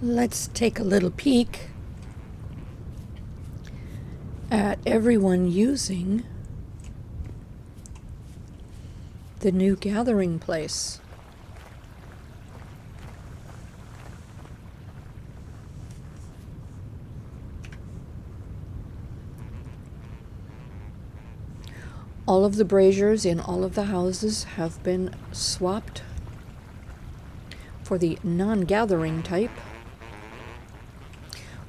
Let's take a little peek at everyone using the new gathering place. All of the braziers in all of the houses have been swapped for the non-gathering type,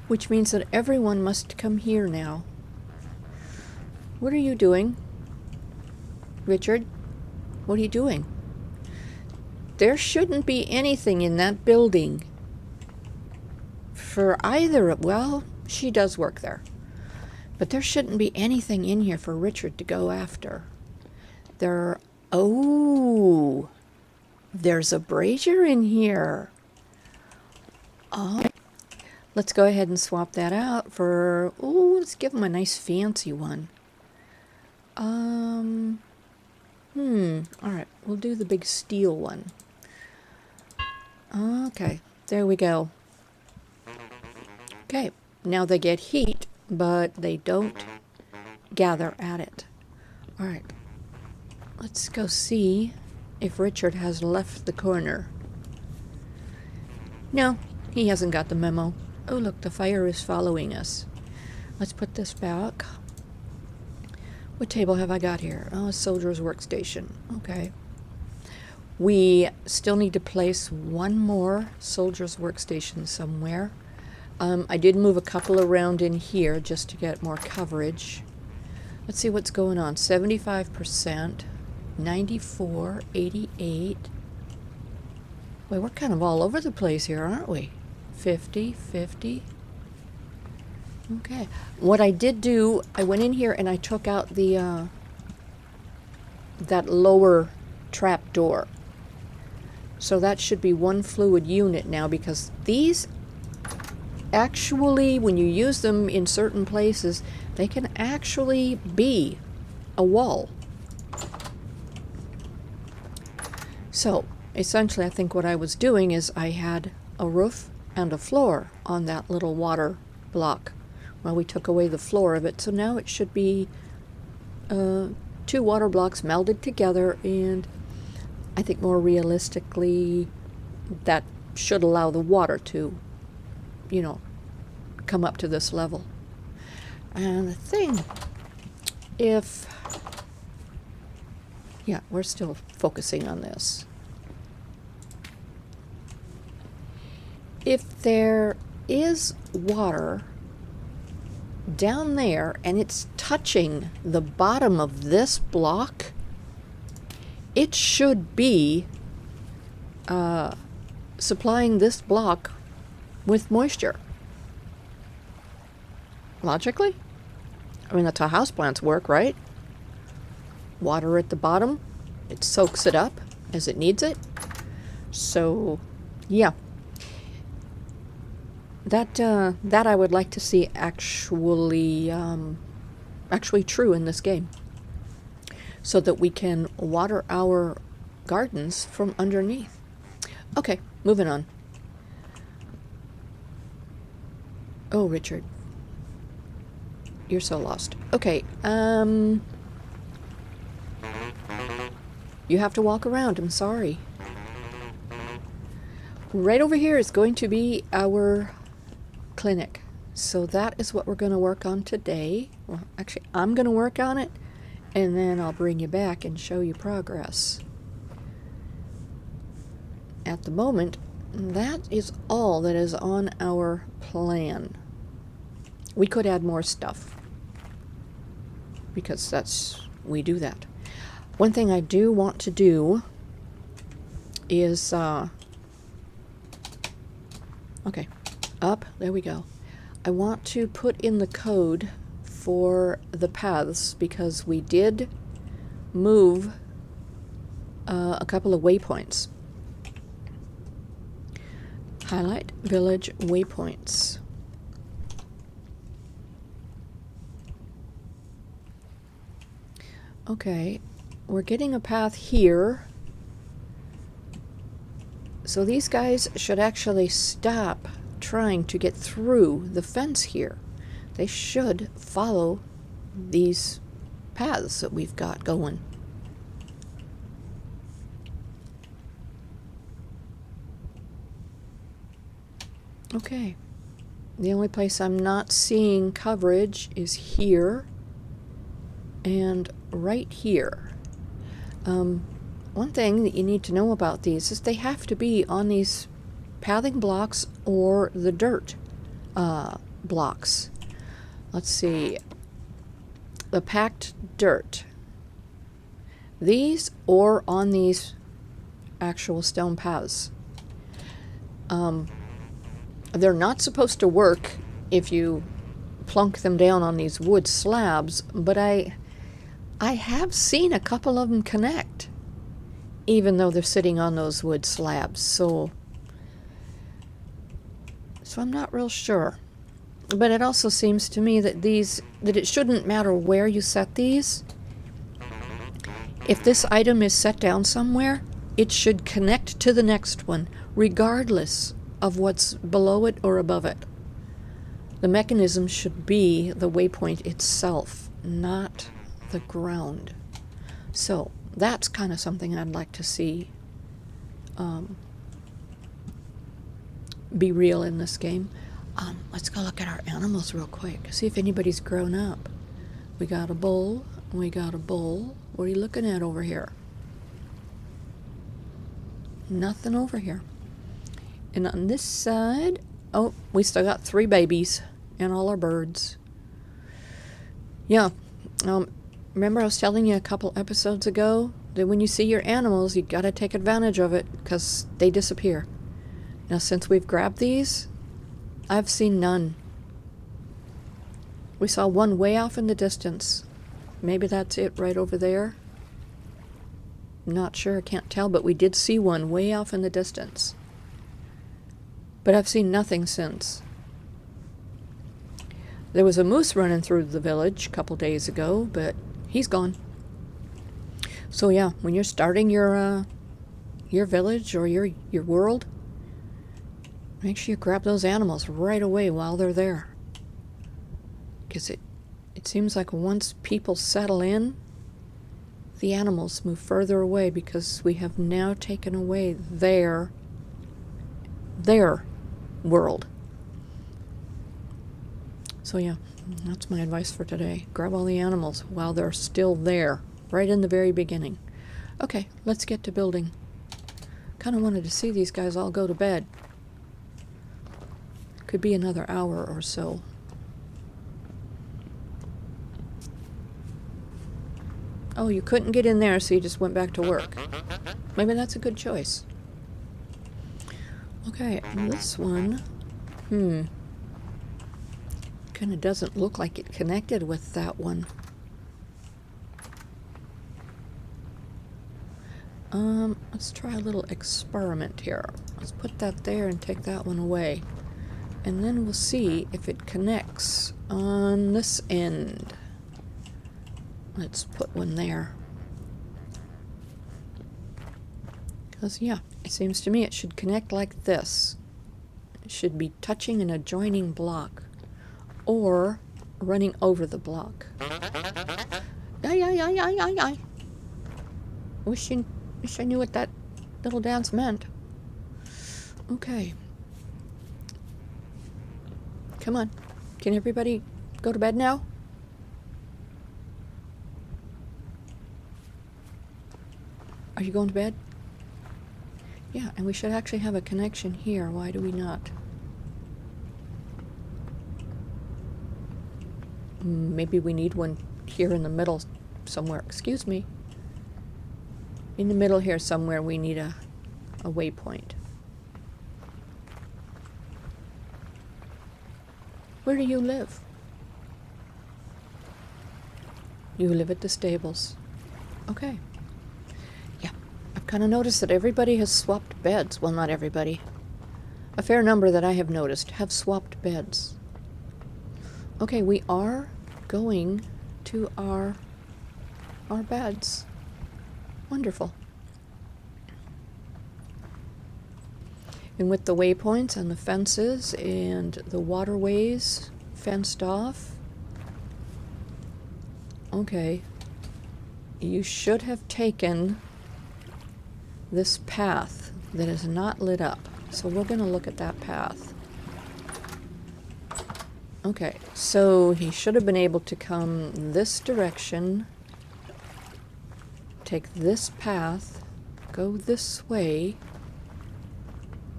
which means that everyone must come here now. What are you doing, Richard? What are you doing? There shouldn't be anything in that building for either. Well, she does work there. But there shouldn't be anything in here for Richard to go after. Oh, there's a brazier in here. Oh, let's go ahead and swap that out for, let's give him a nice fancy one. All right, we'll do the big steel one. Okay, there we go. Okay, now they get heat, but they don't gather at it. All right, let's go see if Richard has left the corner. No, he hasn't got the memo. Oh, look, the fire is following us. Let's put this back. What table have I got here? Oh, a soldier's workstation. Okay. We still need to place one more soldier's workstation somewhere. I did move a couple around in here just to get more coverage. Let's see what's going on. 75%, 94, 88. Boy, we're kind of all over the place here, aren't we? 50, 50. Okay. What I did do, I went in here and I took out the that lower trap door. So that should be one fluid unit now, because these actually, when you use them in certain places, they can actually be a wall. So essentially, I think what I was doing is I had a roof and a floor on that little water block. Well, we took away the floor of it, so now it should be two water blocks melded together, and I think more realistically that should allow the water to, come up to this level. And the thing, we're still focusing on this. If there is water down there and it's touching the bottom of this block, it should be supplying this block with moisture. Logically? I mean, that's how houseplants work, right? Water at the bottom, it soaks it up as it needs it. So, yeah. That I would like to see actually true in this game, so that we can water our gardens from underneath. Okay, moving on. Oh, Richard, you're so lost. Okay, you have to walk around. I'm sorry. Right over here is going to be our clinic. So that is what we're going to work on today. Well, actually, I'm going to work on it, and then I'll bring you back and show you progress. At the moment, that is all that is on our plan. We could add more stuff, because we do that. One thing I do want to do is, okay, up, there we go. I want to put in the code for the paths, because we did move a couple of waypoints. Highlight village waypoints. Okay, we're getting a path here. So these guys should actually stop trying to get through the fence here. They should follow these paths that we've got going. Okay. The only place I'm not seeing coverage is here and right here. One thing that you need to know about these is they have to be on these pathing blocks or the dirt blocks. Let's see. The packed dirt. These or on these actual stone paths. They're not supposed to work if you plunk them down on these wood slabs, but I have seen a couple of them connect, even though they're sitting on those wood slabs. So I'm not real sure. But it also seems to me that it shouldn't matter where you set these. If this item is set down somewhere, it should connect to the next one, regardless of what's below it or above it. The mechanism should be the waypoint itself, not the ground. So that's kind of something I'd like to see be real in this game. Let's go look at our animals real quick, see if anybody's grown up. We got a bull. We got a bull. What are you looking at over here? Nothing over here. And on this side, oh, we still got 3 babies and all our birds. Yeah, remember I was telling you a couple episodes ago that when you see your animals, you gotta take advantage of it because they disappear. Now, since we've grabbed these, I've seen none. We saw one way off in the distance. Maybe that's it right over there. Not sure, can't tell, but we did see one way off in the distance. But I've seen nothing since. There was a moose running through the village a couple days ago, but he's gone. So yeah, when you're starting your village or your world, make sure you grab those animals right away while they're there. Because it seems like once people settle in, the animals move further away because we have now taken away their world. So yeah, that's my advice for today. Grab all the animals while they're still there, right in the very beginning. Okay, let's get to building. Kind of wanted to see these guys all go to bed. Could be another hour or so. Oh, you couldn't get in there, so you just went back to work. Maybe that's a good choice. Okay, this one, kind of doesn't look like it connected with that one. Let's try a little experiment here. Let's put that there and take that one away. And then we'll see if it connects on this end. Let's put one there. Because, yeah, it seems to me it should connect like this. It should be touching an adjoining block or running over the block. Ay. Wish I knew what that little dance meant. Okay. Come on. Can everybody go to bed now? Are you going to bed? Yeah, and we should actually have a connection here. Why do we not? Maybe we need one here in the middle somewhere. Excuse me. In the middle here somewhere we need a waypoint. Where do you live? You live at the stables. Okay. Yeah, I've kind of noticed that everybody has swapped beds. Well, not everybody. A fair number that I have noticed have swapped beds. Okay, we are going to our beds. Wonderful. And with the waypoints and the fences and the waterways fenced off, okay, you should have taken this path that is not lit up. So we're going to look at that path. Okay, so he should have been able to come this direction, take this path, go this way,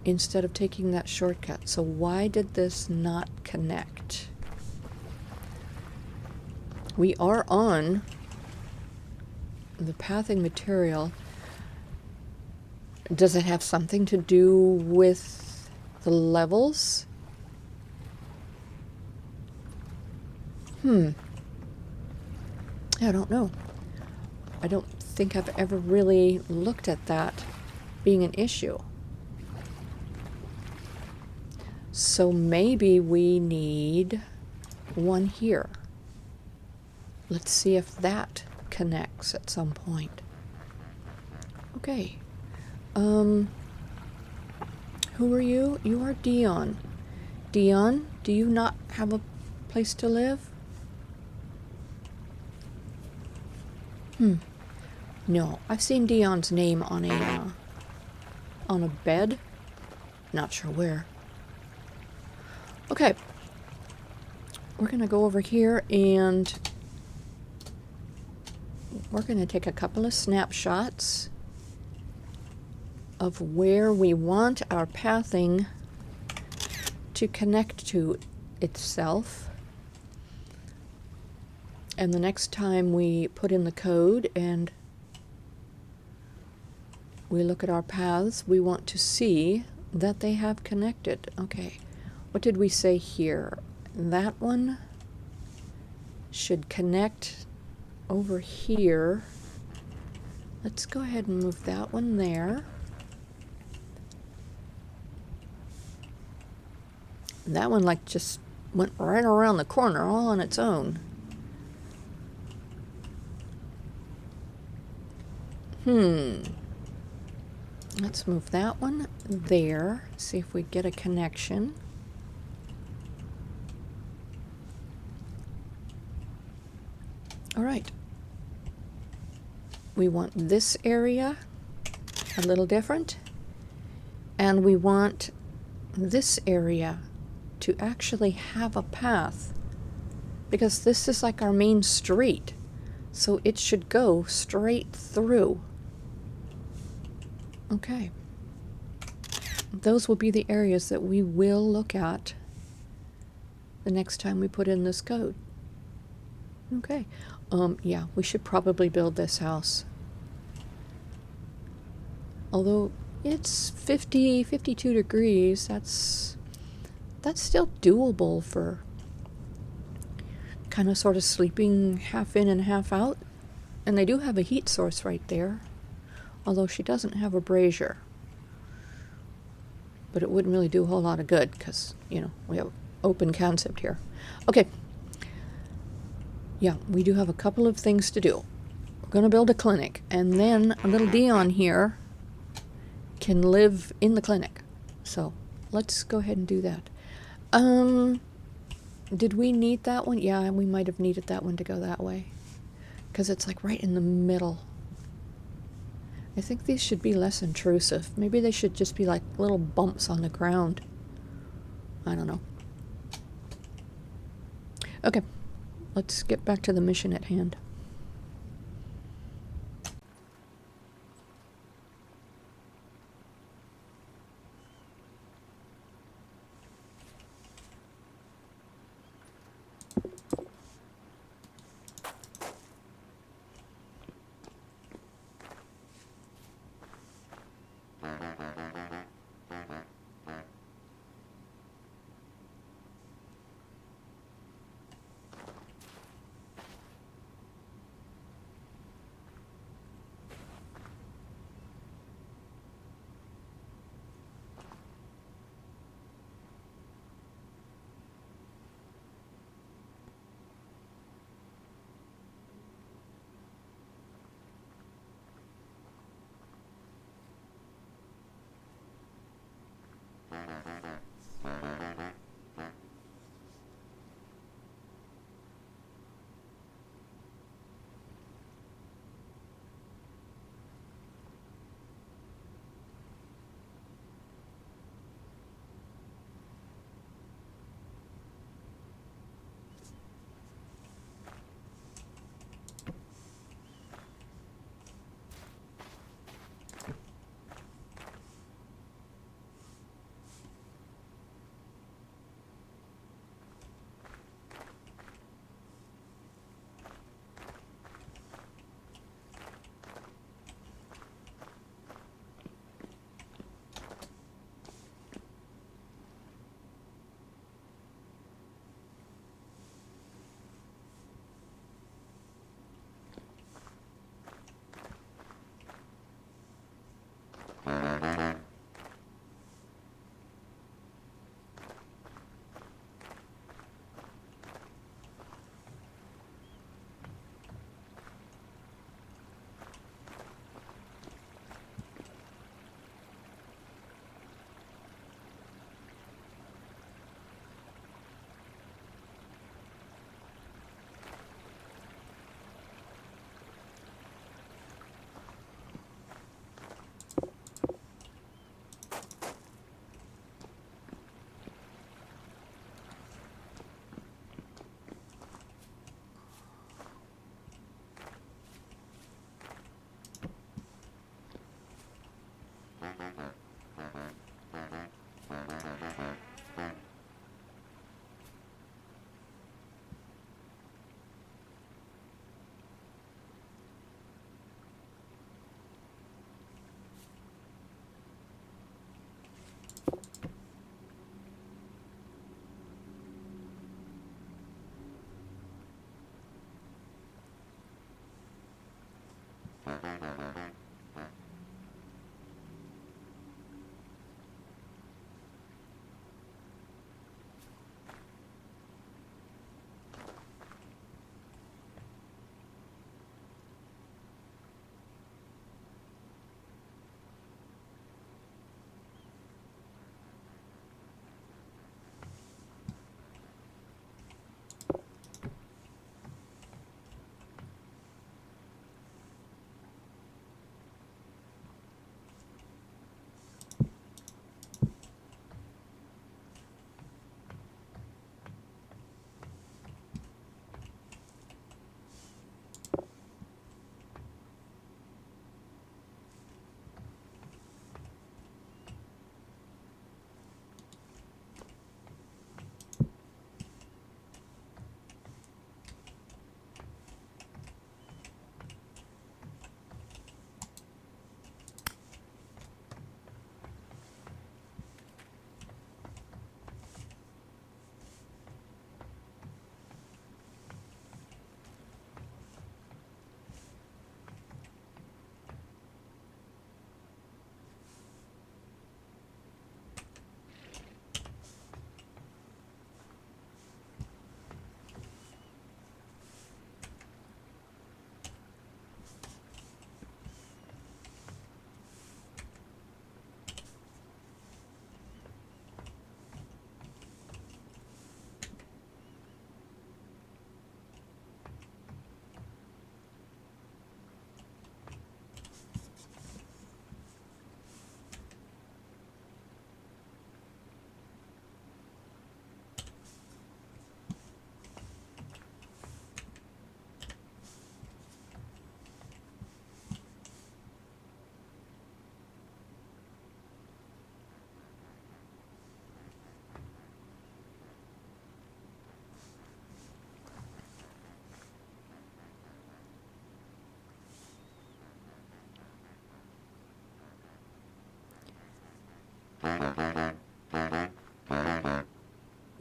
instead of taking that shortcut. So why did this not connect? We are on the pathing material. Does it have something to do with the levels? I don't know. I don't think I've ever really looked at that being an issue. So maybe we need one here. Let's see if that connects at some point. Okay. Who are you? You are Dion. Dion, do you not have a place to live? No, I've seen Dion's name on a bed. Not sure where. Okay. We're gonna go over here and we're gonna take a couple of snapshots of where we want our pathing to connect to itself. And the next time we put in the code and we look at our paths, we want to see that they have connected. Okay, what did we say here? That one should connect over here. Let's go ahead and move that one there. That one like just went right around the corner all on its own. Let's move that one there. See if we get a connection. All right. We want this area a little different. And we want this area to actually have a path. Because this is like our main street. So it should go straight through. Okay. Those will be the areas that we will look at the next time we put in this code. Okay. Yeah, we should probably build this house. Although it's 52 degrees, that's still doable for kind of sort of sleeping half in and half out. And they do have a heat source right there. Although she doesn't have a brazier. But it wouldn't really do a whole lot of good because, you know, we have open concept here. Okay. Yeah, we do have a couple of things to do. We're going to build a clinic. And then a little Dion here can live in the clinic. So let's go ahead and do that. Did we need that one? Yeah, we might have needed that one to go that way. Because it's like right in the middle. I think these should be less intrusive. Maybe they should just be like little bumps on the ground. I don't know. Okay, let's get back to the mission at hand.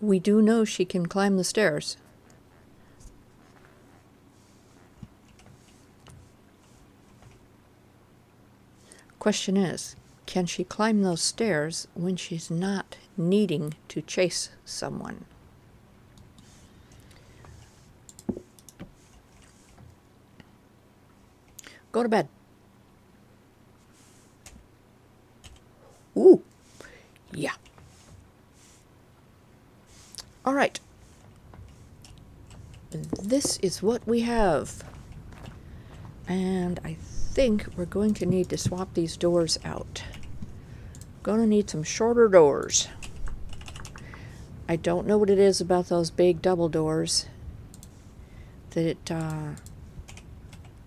We do know she can climb the stairs. Question is, can she climb those stairs when she's not needing to chase someone? Go to bed. Ooh, yeah. All right. This is what we have. And I think we're going to need to swap these doors out. Gonna need some shorter doors. I don't know what it is about those big double doors that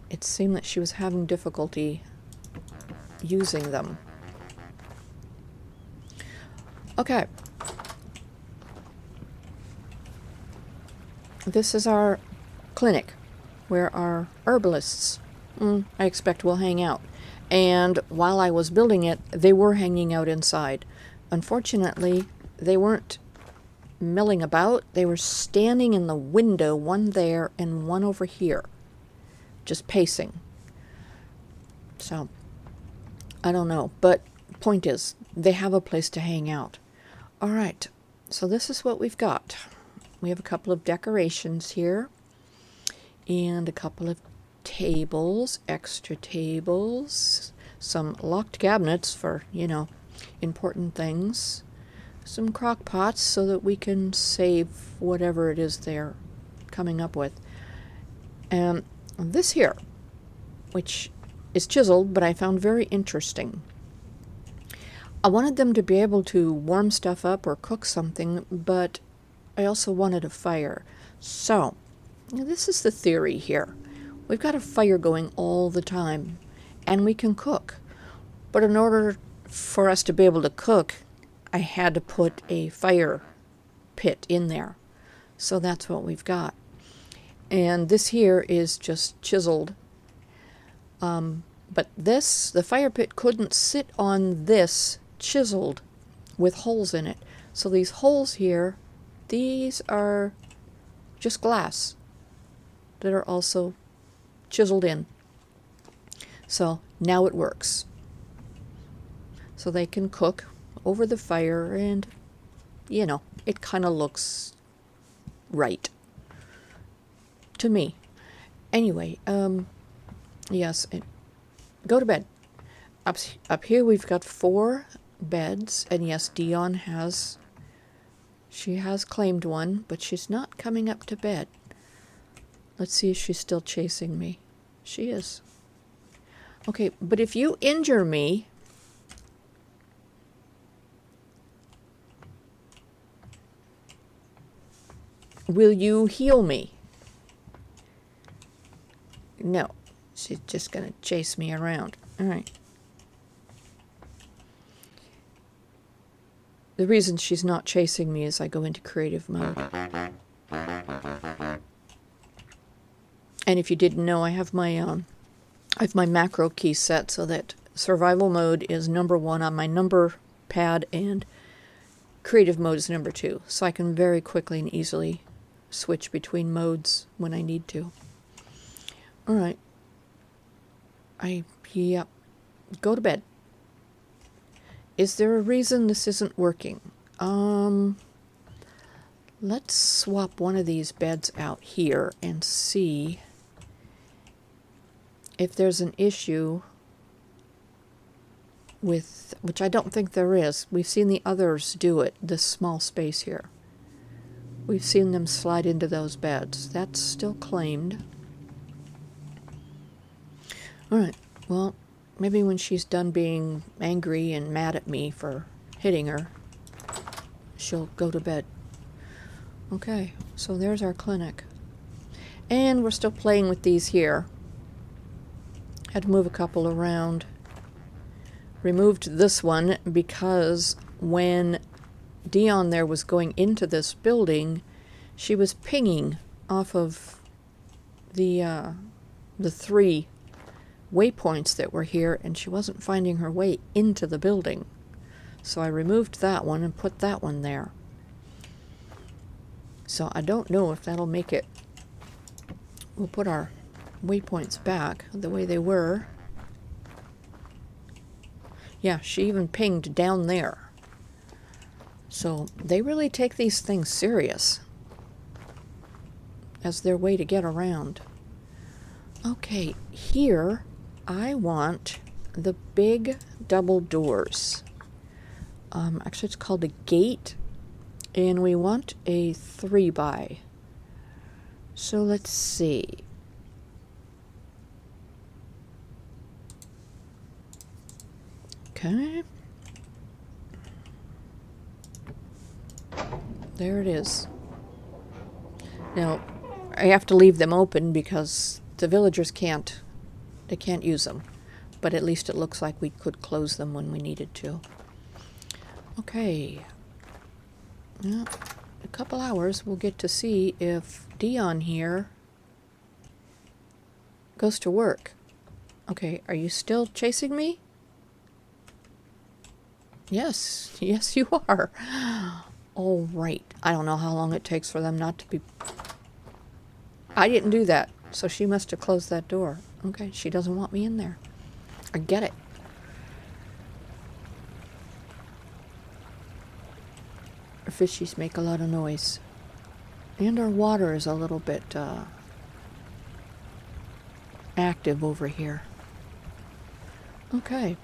it seemed that she was having difficulty using them. Okay. This is our clinic where our herbalists, I expect, will hang out. And while I was building it, they were hanging out inside. Unfortunately, they weren't milling about. They were standing in the window, one there and one over here, just pacing. So, I don't know. But point is, they have a place to hang out. All right, so this is what we've got. We have a couple of decorations here and a couple of tables, extra tables, some locked cabinets for, important things, some crock pots so that we can save whatever it is they're coming up with. And this here, which is chiseled, but I found very interesting. I wanted them to be able to warm stuff up or cook something, but I also wanted a fire. So, this is the theory here. We've got a fire going all the time, and we can cook. But in order for us to be able to cook, I had to put a fire pit in there. So that's what we've got. And this here is just chiseled. But this, the fire pit couldn't sit on this chiseled with holes in it. So these holes here, these are just glass that are also chiseled in. So now it works. So they can cook over the fire and, it kind of looks right to me. Anyway, yes, go to bed. Up here we've got 4 beds, and yes, Dion she has claimed one, but she's not coming up to bed. Let's see if she's still chasing me. She is. Okay, but if you injure me, will you heal me? No, she's just going to chase me around. All right. The reason she's not chasing me is I go into creative mode. And if you didn't know, I have my macro key set so that survival mode is number 1 on my number pad and creative mode is number 2. So I can very quickly and easily switch between modes when I need to. All right. Yep. Go to bed. Is there a reason this isn't working? Let's swap one of these beds out here and see if there's an issue with, which I don't think there is. We've seen the others do it, this small space here. We've seen them slide into those beds. That's still claimed. All right, well, maybe when she's done being angry and mad at me for hitting her, she'll go to bed. Okay, so there's our clinic. And we're still playing with these here. Had to move a couple around. Removed this one because when Dion there was going into this building, she was pinging off of the 3 waypoints that were here, and she wasn't finding her way into the building. So I removed that one and put that one there. So I don't know if that'll make it. We'll put our waypoints back the way they were. Yeah, she even pinged down there. So they really take these things serious as their way to get around. Okay, here I want the big double doors. Actually, it's called a gate, And we want a 3x. So let's see. Okay. There it is. Now, I have to leave them open because the villagers can't use them. But at least it looks like we could close them when we needed to. Okay. Well, a couple hours we'll get to see if Dion here goes to work. Okay, are you still chasing me? Yes, yes you are. All right. I don't know how long it takes for them not to be... I didn't do that, so she must have closed that door. Okay, she doesn't want me in there. I get it. Our fishies make a lot of noise. And our water is a little bit active over here. Okay.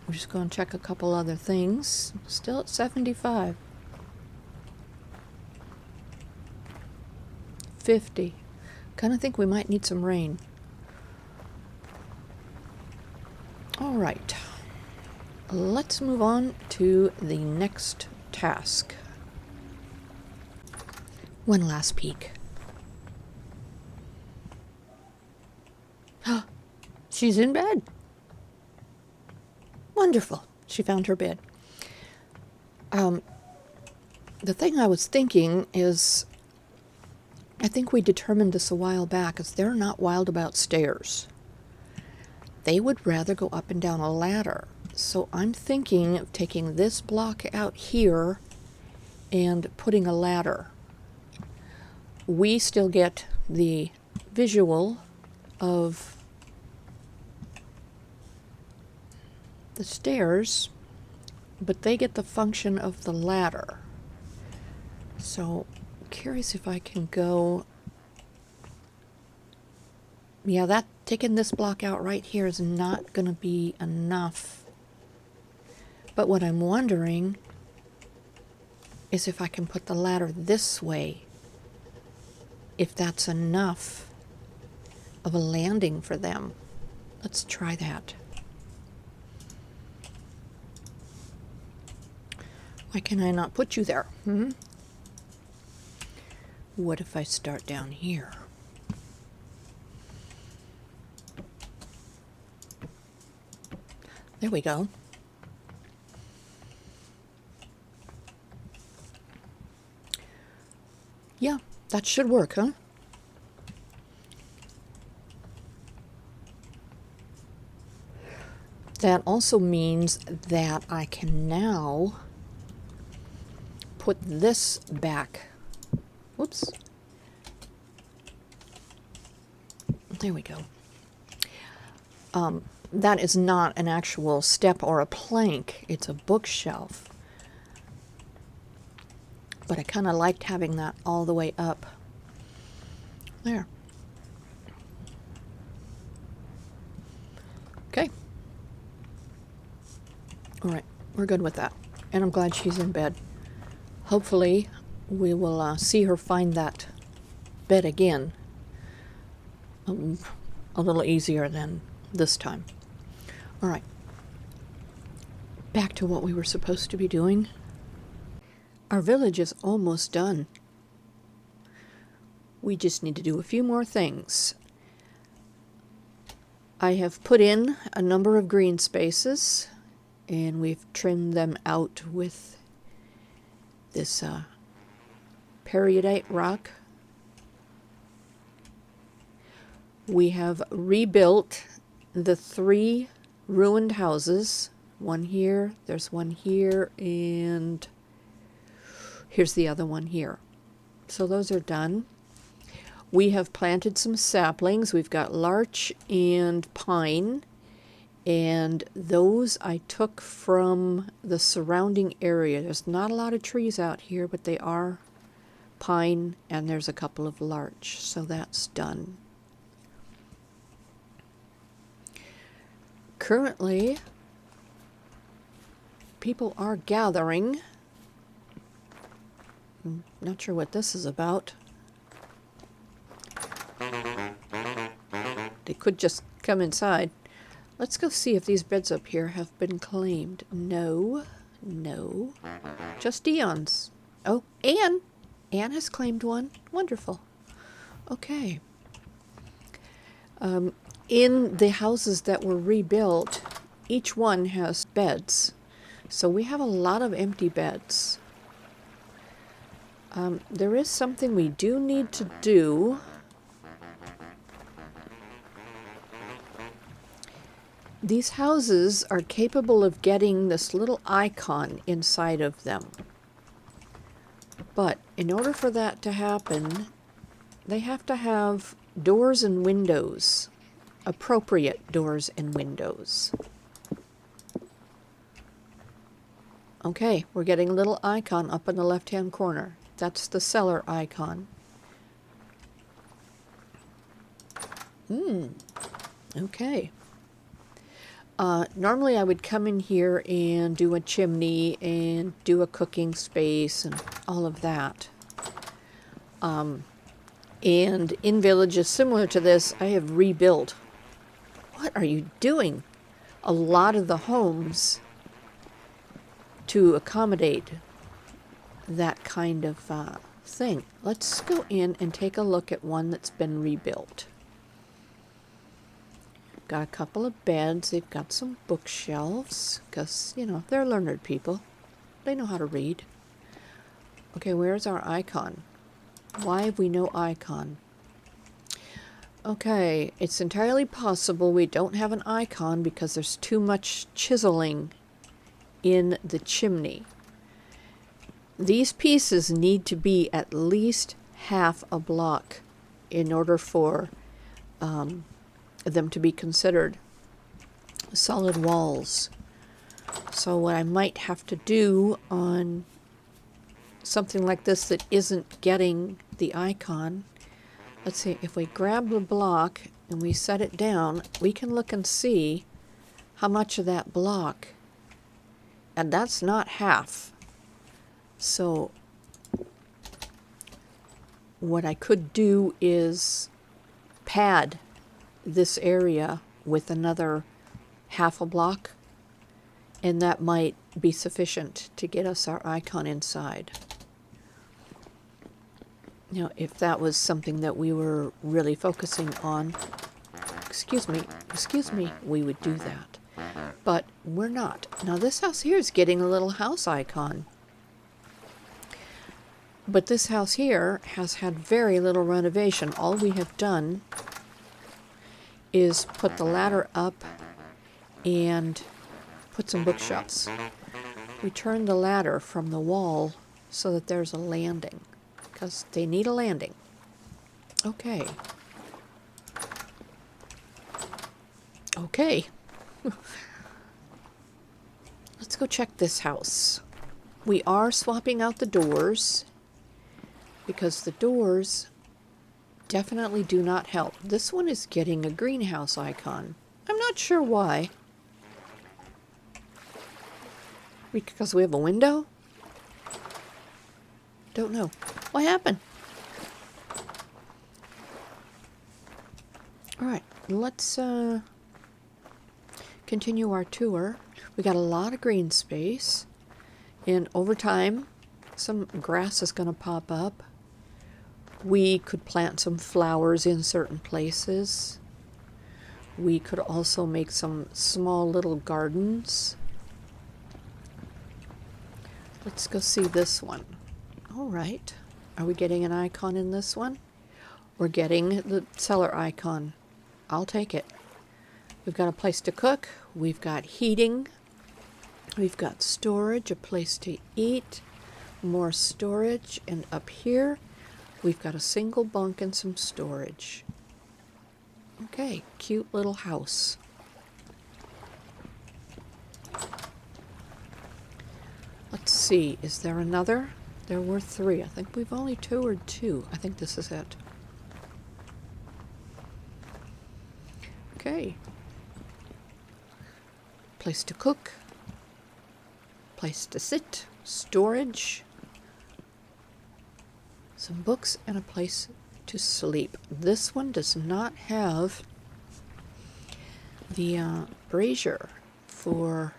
We're just going to check a couple other things. Still at 75. 50. Kind of think we might need some rain. All right. Let's move on to the next task. One last peek. She's in bed. Wonderful. She found her bed. The thing I was thinking is, I think we determined this a while back, is they're not wild about stairs. They would rather go up and down a ladder. So I'm thinking of taking this block out here and putting a ladder. We still get the visual of the stairs, but they get the function of the ladder. So I'm curious if I can go... Yeah, that taking this block out right here is not going to be enough. But what I'm wondering is if I can put the ladder this way, if that's enough of a landing for them. Let's try that. Why can I not put you there? What if I start down here? There we go. Yeah, that should work, huh? That also means that I can now put this back. Whoops. There we go. That is not an actual step or a plank. It's a bookshelf. But I kind of liked having that all the way up. There. Okay. All right. We're good with that. And I'm glad she's in bed. Hopefully, we will see her find that bed again. A little easier than this time. All right. Back to what we were supposed to be doing. Our village is almost done. We just need to do a few more things. I have put in a number of green spaces, and we've trimmed them out with this periodite rock. We have rebuilt the 3 ruined houses. One here, there's one here, and here's the other one here. So those are done. We have planted some saplings. We've got larch and pine, and those I took from the surrounding area. There's not a lot of trees out here, but they are pine, and there's a couple of larch, so that's done. Currently, people are gathering I'm not sure what this is about. They could just come inside. Let's go see if these beds up here have been claimed. No, no, just Dion's. Oh, Anne! Anne has claimed one. Wonderful. Okay. In the houses that were rebuilt, each one has beds. So we have a lot of empty beds. There is something we do need to do. These houses are capable of getting this little icon inside of them. But in order for that to happen, they have to have doors and windows, appropriate doors and windows. Okay, we're getting a little icon up in the left-hand corner. That's the cellar icon. Okay. Normally I would come in here and do a chimney and do a cooking space and all of that. And in villages similar to this, I have rebuilt. What are you doing? A lot of the homes to accommodate that kind of thing. Let's go in and take a look at one that's been rebuilt. Got a couple of beds. They've got some bookshelves because, you know, they're learned people. They know how to read. Okay, where's our icon? Why have we no icon? Okay, it's entirely possible we don't have an icon because there's too much chiseling in the chimney. These pieces need to be at least half a block in order for them to be considered solid walls. So what I might have to do on something like this that isn't getting the icon, let's see, if we grab the block and we set it down, we can look and see how much of that block, and that's not half. So what I could do is pad this area with another half a block, and that might be sufficient to get us our icon inside. Now, if that was something that we were really focusing on, excuse me, we would do that. But we're not. Now, this house here is getting a little house icon. But this house here has had very little renovation. All we have done is put the ladder up and put some bookshelves. We turned the ladder from the wall so that there's a landing, because they need a landing. Okay. Okay. Let's go check this house. We are swapping out the doors because the doors definitely do not help. This one is getting a greenhouse icon. I'm not sure why. Because we have a window? Don't know. What happened? Alright, let's continue our tour. We got a lot of green space. And over time, some grass is going to pop up. We could plant some flowers in certain places. We could also make some small little gardens. Let's go see this one. All right. Are we getting an icon in this one? We're getting the cellar icon. I'll take it. We've got a place to cook. We've got heating. We've got storage, a place to eat, more storage, and up here we've got a single bunk and some storage. Okay, cute little house. Let's see, is there another? There were 3. I think we've only toured 2. I think this is it. Okay. Place to cook. Place to sit. Storage. some books, and a place to sleep. This one does not have the brazier for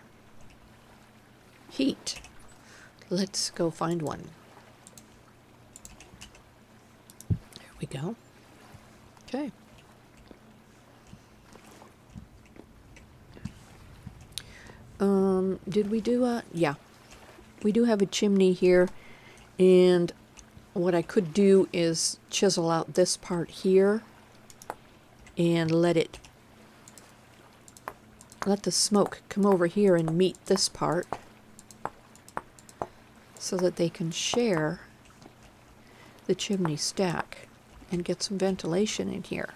heat. Let's go find one. There we go. Okay. Did we do yeah. We do have a chimney here, and what I could do is chisel out this part here and let the smoke come over here and meet this part so that they can share the chimney stack and get some ventilation in here.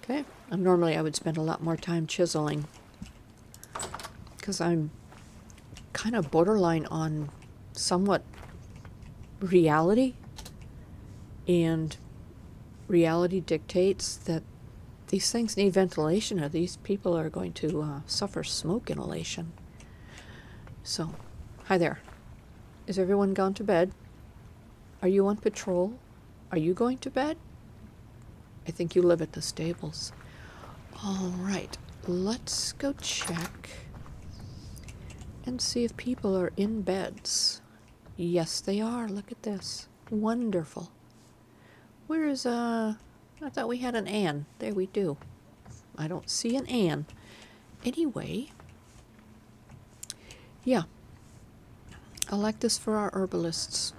Okay, and normally I would spend a lot more time chiseling because I'm kind of borderline on somewhat reality, and reality dictates that these things need ventilation or these people are going to suffer smoke inhalation. So, hi there. Is everyone gone to bed? Are you on patrol? Are you going to bed? I think you live at the stables. All right, let's go check and see if people are in beds. Yes, they are. Look at this. Wonderful. Where is, I thought we had an Anne. There we do. I don't see an Anne. Anyway, yeah. I like this for our herbalists.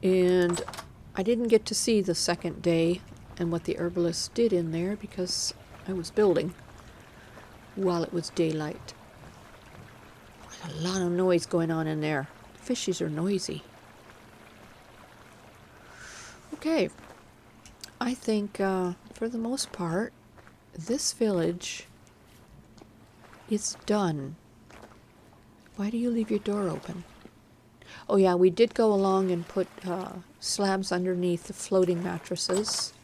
And I didn't get to see the second day and what the herbalists did in there because I was building while it was daylight. There's a lot of noise going on in there. Fishies are noisy. Okay, I think for the most part, this village is done. Why do you leave your door open? Oh yeah, we did go along and put slabs underneath the floating mattresses,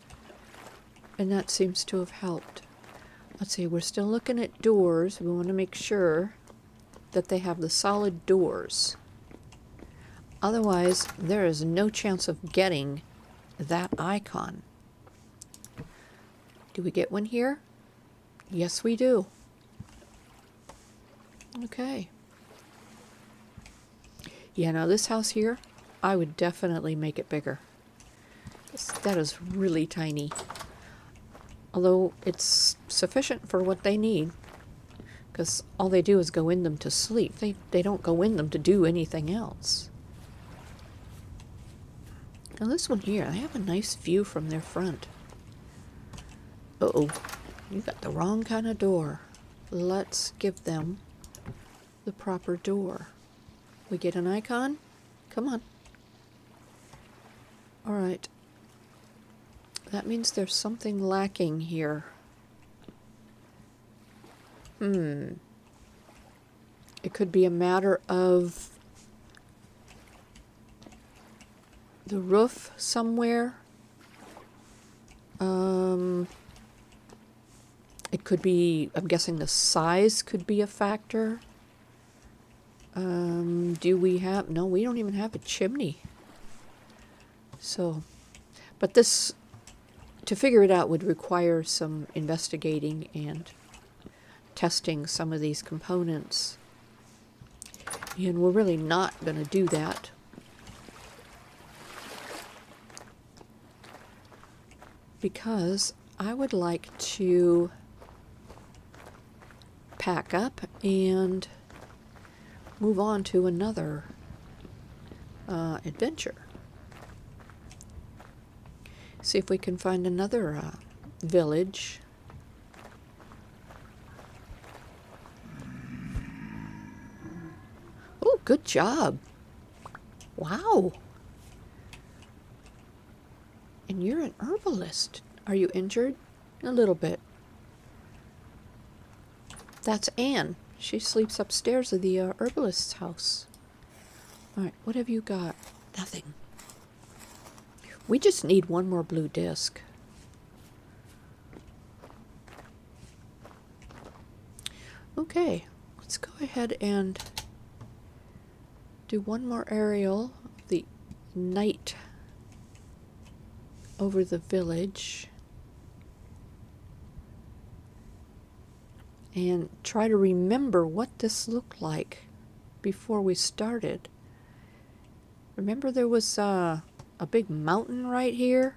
and that seems to have helped. Let's see, we're still looking at doors. We want to make sure that they have the solid doors. Otherwise, there is no chance of getting that icon. Do we get one here? Yes, we do. Okay. Yeah, now this house here, I would definitely make it bigger. That is really tiny. Although it's sufficient for what they need. Because all they do is go in them to sleep. They don't go in them to do anything else. Now this one here, they have a nice view from their front. Uh-oh, you got the wrong kind of door. Let's give them the proper door. We get an icon? Come on. All right. That means there's something lacking here. It could be a matter of the roof somewhere. It could be, I'm guessing the size could be a factor. Do we have, no, we don't even have a chimney. So, but this, to figure it out would require some investigating and testing some of these components. And we're really not going to do that. Because I would like to pack up and move on to another adventure. See if we can find another village. Oh, good job. Wow. And you're an herbalist. Are you injured? A little bit. That's Anne. She sleeps upstairs of the herbalist's house. All right, what have you got? Nothing. We just need one more blue disc. Okay, let's go ahead and do one more aerial of the night over the village and try to remember what this looked like before we started. Remember there was a big mountain right here?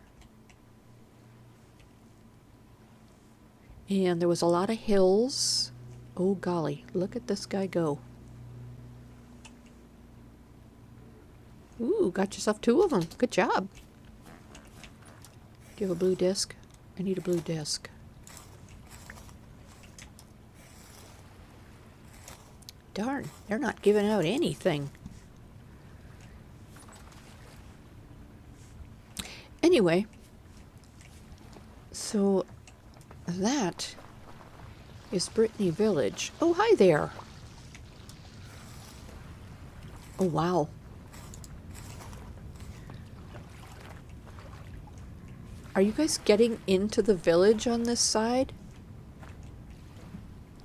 And there was a lot of hills. Oh golly, look at this guy go. Ooh, got yourself 2 of them. Good job. Do you have a blue disc? I need a blue disc. Darn, they're not giving out anything. Anyway, so that is Brittany Village. Oh, hi there. Oh, wow. Are you guys getting into the village on this side?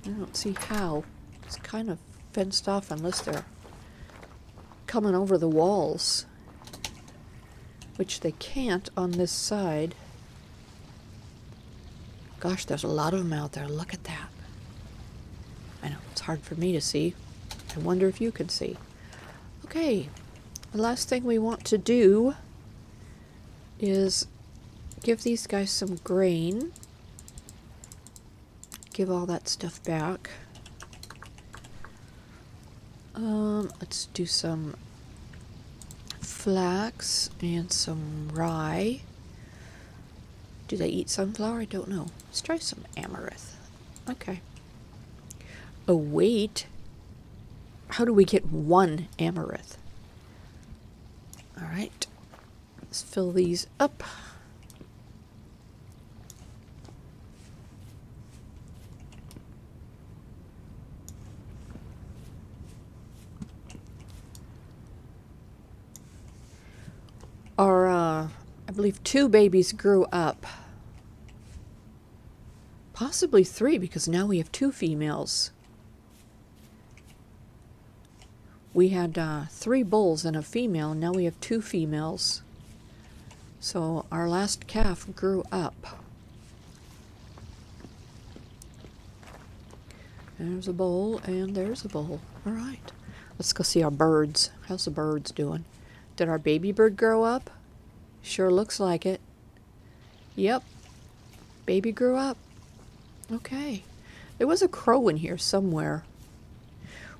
I don't see how. It's kind of fenced off unless they're coming over the walls, which they can't on this side. Gosh, there's a lot of them out there. Look at that. I know, it's hard for me to see. I wonder if you can see. Okay, the last thing we want to do is give these guys some grain. Give all that stuff back. Let's do some flax and some rye. Do they eat sunflower? I don't know. Let's try some amaranth. Okay. Oh, wait. How do we get 1 amaranth? All right. Let's fill these up. I believe 2 babies grew up. Possibly 3, because now we have 2 females. We had 3 bulls and a female, and now we have 2 females. So our last calf grew up. There's a bull, and there's a bull. All right. Let's go see our birds. How's the birds doing? Did our baby bird grow up? Sure looks like it. Yep. Baby grew up. Okay. There was a crow in here somewhere,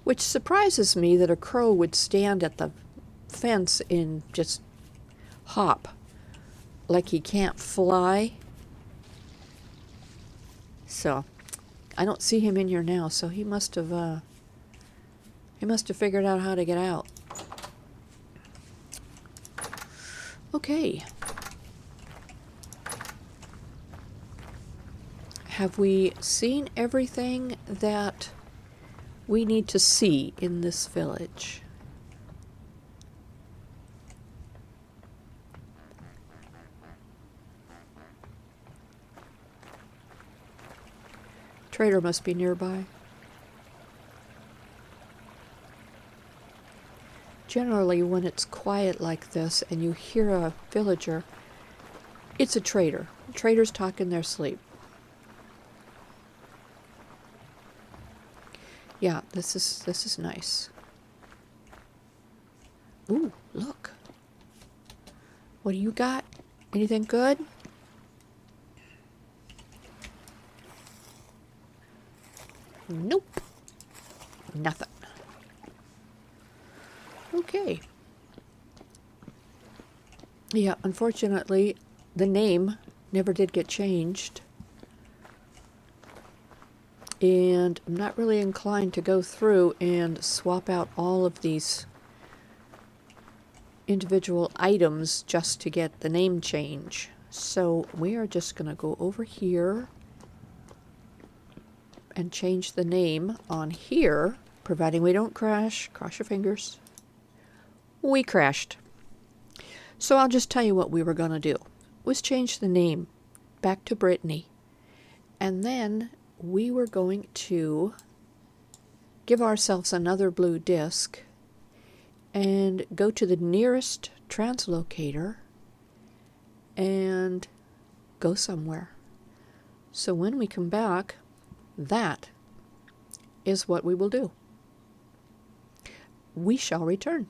which surprises me that a crow would stand at the fence and just hop like he can't fly. So, I don't see him in here now, so he must have figured out how to get out. Okay. Have we seen everything that we need to see in this village? Trader must be nearby. Generally, when it's quiet like this and you hear a villager, it's a trader. Traders talk in their sleep. Yeah, this is nice. Ooh, look. What do you got? Anything good? Nope. Nothing. Okay. Yeah, unfortunately, the name never did get changed. And I'm not really inclined to go through and swap out all of these individual items just to get the name change. So we are just going to go over here and change the name on here, providing we don't crash. Cross your fingers. We crashed. So I'll just tell you what we were going to do. Was change the name back to Brittany. And then we were going to give ourselves another blue disc and go to the nearest translocator and go somewhere. So when we come back, that is what we will do. We shall return.